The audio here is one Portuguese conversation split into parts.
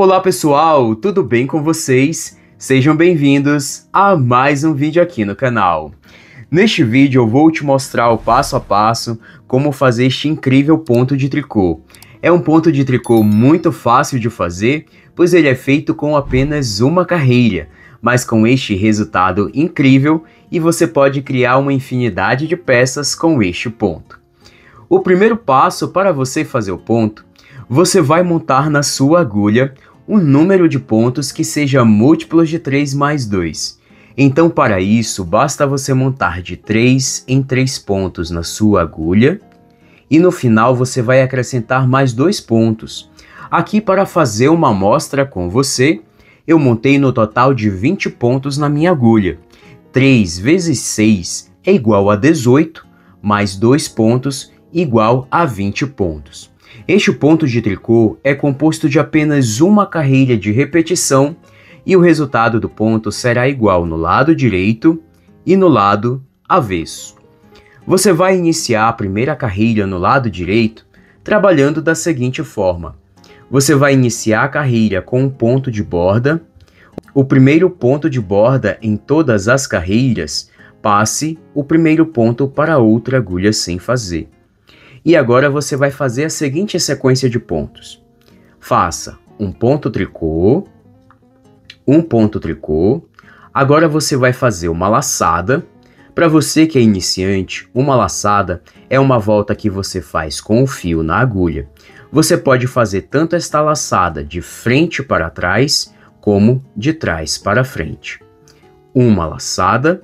Olá pessoal, tudo bem com vocês? Sejam bem-vindos a mais um vídeo aqui no canal. Neste vídeo eu vou te mostrar o passo a passo como fazer este incrível ponto de tricô. É um ponto de tricô muito fácil de fazer, pois ele é feito com apenas uma carreira, mas com este resultado incrível e você pode criar uma infinidade de peças com este ponto. O primeiro passo para você fazer o ponto, você vai montar na sua agulha um número de pontos que seja múltiplos de 3 mais 2. Então, para isso, basta você montar de 3 em 3 pontos na sua agulha e no final você vai acrescentar mais 2 pontos. Aqui, para fazer uma amostra com você, eu montei no total de 20 pontos na minha agulha. 3 vezes 6 é igual a 18, mais 2 pontos igual a 20 pontos. Este ponto de tricô é composto de apenas uma carreira de repetição e o resultado do ponto será igual no lado direito e no lado avesso. Você vai iniciar a primeira carreira no lado direito trabalhando da seguinte forma. Você vai iniciar a carreira com um ponto de borda. O primeiro ponto de borda em todas as carreiras, passe o primeiro ponto para outra agulha sem fazer. E agora você vai fazer a seguinte sequência de pontos. Faça um ponto tricô, um ponto tricô. Agora você vai fazer uma laçada. Para você que é iniciante, uma laçada é uma volta que você faz com o fio na agulha. Você pode fazer tanto esta laçada de frente para trás, como de trás para frente. Uma laçada.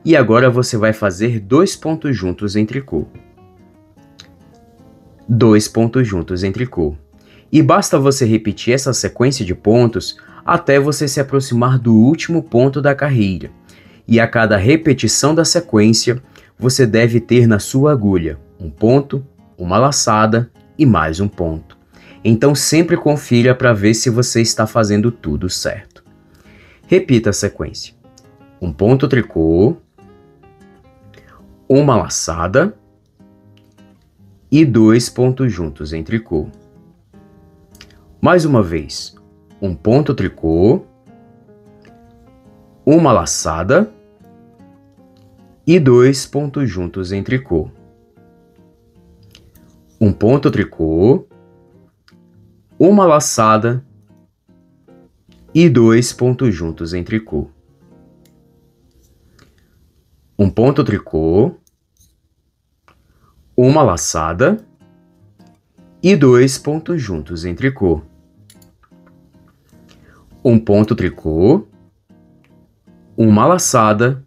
E agora você vai fazer 2 pontos juntos em tricô. 2 pontos juntos em tricô. E basta você repetir essa sequência de pontos até você se aproximar do último ponto da carreira. E a cada repetição da sequência, você deve ter na sua agulha um ponto, uma laçada e mais um ponto. Então sempre confira para ver se você está fazendo tudo certo. Repita a sequência. Um ponto tricô, uma laçada e 2 pontos juntos em tricô. Mais uma vez, um ponto tricô, uma laçada e 2 pontos juntos em tricô. Um ponto tricô, uma laçada e 2 pontos juntos em tricô. Um ponto tricô, uma laçada e 2 pontos juntos em tricô. Um ponto tricô, uma laçada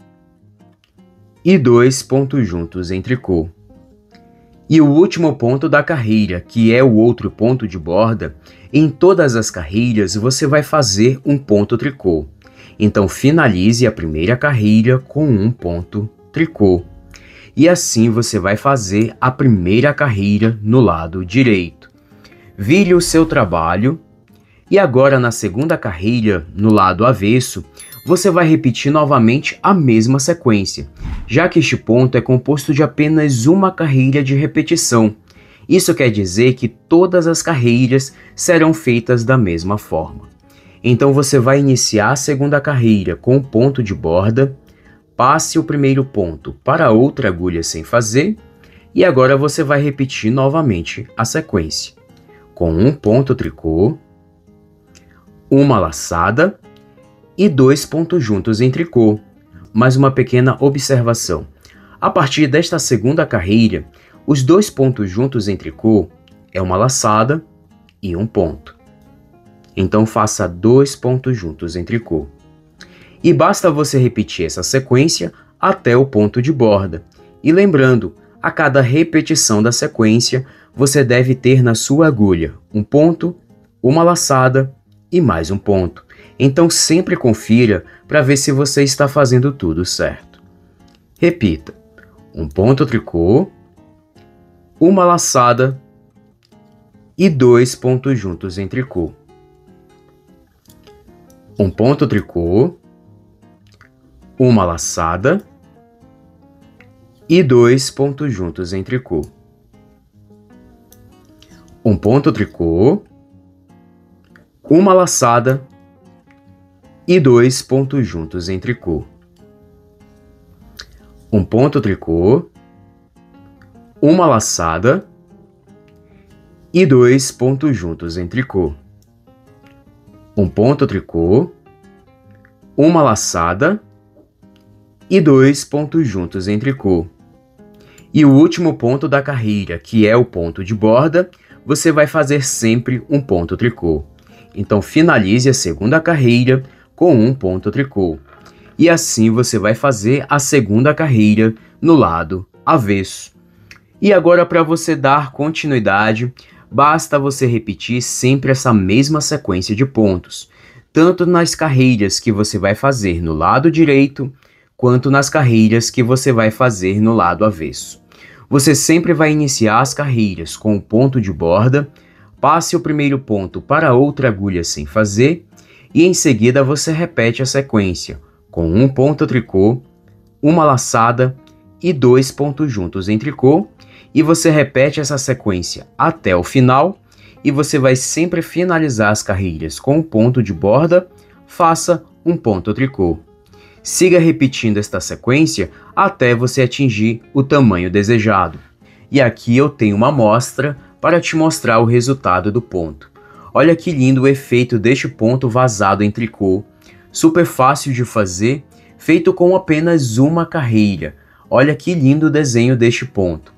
e 2 pontos juntos em tricô. E o último ponto da carreira, que é o outro ponto de borda, em todas as carreiras você vai fazer um ponto tricô. Então finalize a primeira carreira com um ponto tricô. E assim você vai fazer a primeira carreira no lado direito. Vire o seu trabalho e agora na segunda carreira, no lado avesso, você vai repetir novamente a mesma sequência, já que este ponto é composto de apenas uma carreira de repetição. Isso quer dizer que todas as carreiras serão feitas da mesma forma. Então você vai iniciar a segunda carreira com o ponto de borda, passe o primeiro ponto para outra agulha sem fazer, e agora você vai repetir novamente a sequência, com um ponto tricô, uma laçada e 2 pontos juntos em tricô. Mais uma pequena observação. A partir desta segunda carreira, os 2 pontos juntos em tricô é uma laçada e um ponto. Então faça 2 pontos juntos em tricô. E basta você repetir essa sequência até o ponto de borda. E lembrando, a cada repetição da sequência, você deve ter na sua agulha um ponto, uma laçada e mais um ponto. Então sempre confira para ver se você está fazendo tudo certo. Repita. Um ponto tricô, uma laçada e 2 pontos juntos em tricô. Um ponto tricô, uma laçada e 2 pontos juntos em tricô. Um ponto tricô, uma laçada e 2 pontos juntos em tricô. Um ponto tricô, uma laçada e 2 pontos juntos em tricô. Um ponto tricô, uma laçada e 2 pontos juntos em tricô. E o último ponto da carreira, que é o ponto de borda, você vai fazer sempre um ponto tricô. Então finalize a segunda carreira com um ponto tricô. E assim você vai fazer a segunda carreira no lado avesso. E agora, para você dar continuidade, basta você repetir sempre essa mesma sequência de pontos, tanto nas carreiras que você vai fazer no lado direito, quanto nas carreiras que você vai fazer no lado avesso. Você sempre vai iniciar as carreiras com o ponto de borda, passe o primeiro ponto para outra agulha sem fazer, e em seguida você repete a sequência, com um ponto tricô, uma laçada e 2 pontos juntos em tricô, e você repete essa sequência até o final, e você vai sempre finalizar as carreiras com um ponto de borda, faça um ponto tricô. Siga repetindo esta sequência até você atingir o tamanho desejado. E aqui eu tenho uma amostra para te mostrar o resultado do ponto. Olha que lindo o efeito deste ponto vazado em tricô, super fácil de fazer, feito com apenas uma carreira. Olha que lindo o desenho deste ponto.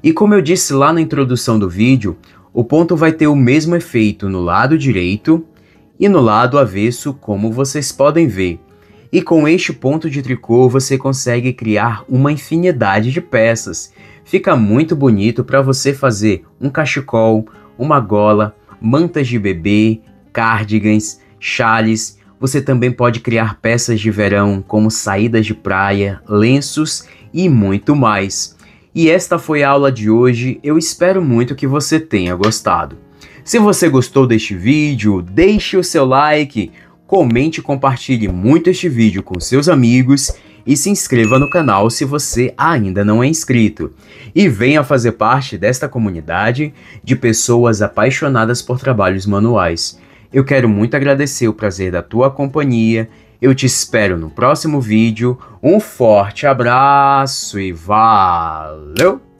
E como eu disse lá na introdução do vídeo, o ponto vai ter o mesmo efeito no lado direito e no lado avesso, como vocês podem ver. E com este ponto de tricô você consegue criar uma infinidade de peças. Fica muito bonito para você fazer um cachecol, uma gola, mantas de bebê, cardigans, chales. Você também pode criar peças de verão como saídas de praia, lenços e muito mais. E esta foi a aula de hoje, eu espero muito que você tenha gostado. Se você gostou deste vídeo, deixe o seu like, comente e compartilhe muito este vídeo com seus amigos e se inscreva no canal se você ainda não é inscrito. E venha fazer parte desta comunidade de pessoas apaixonadas por trabalhos manuais. Eu quero muito agradecer o prazer da tua companhia. Eu te espero no próximo vídeo. Um forte abraço e valeu!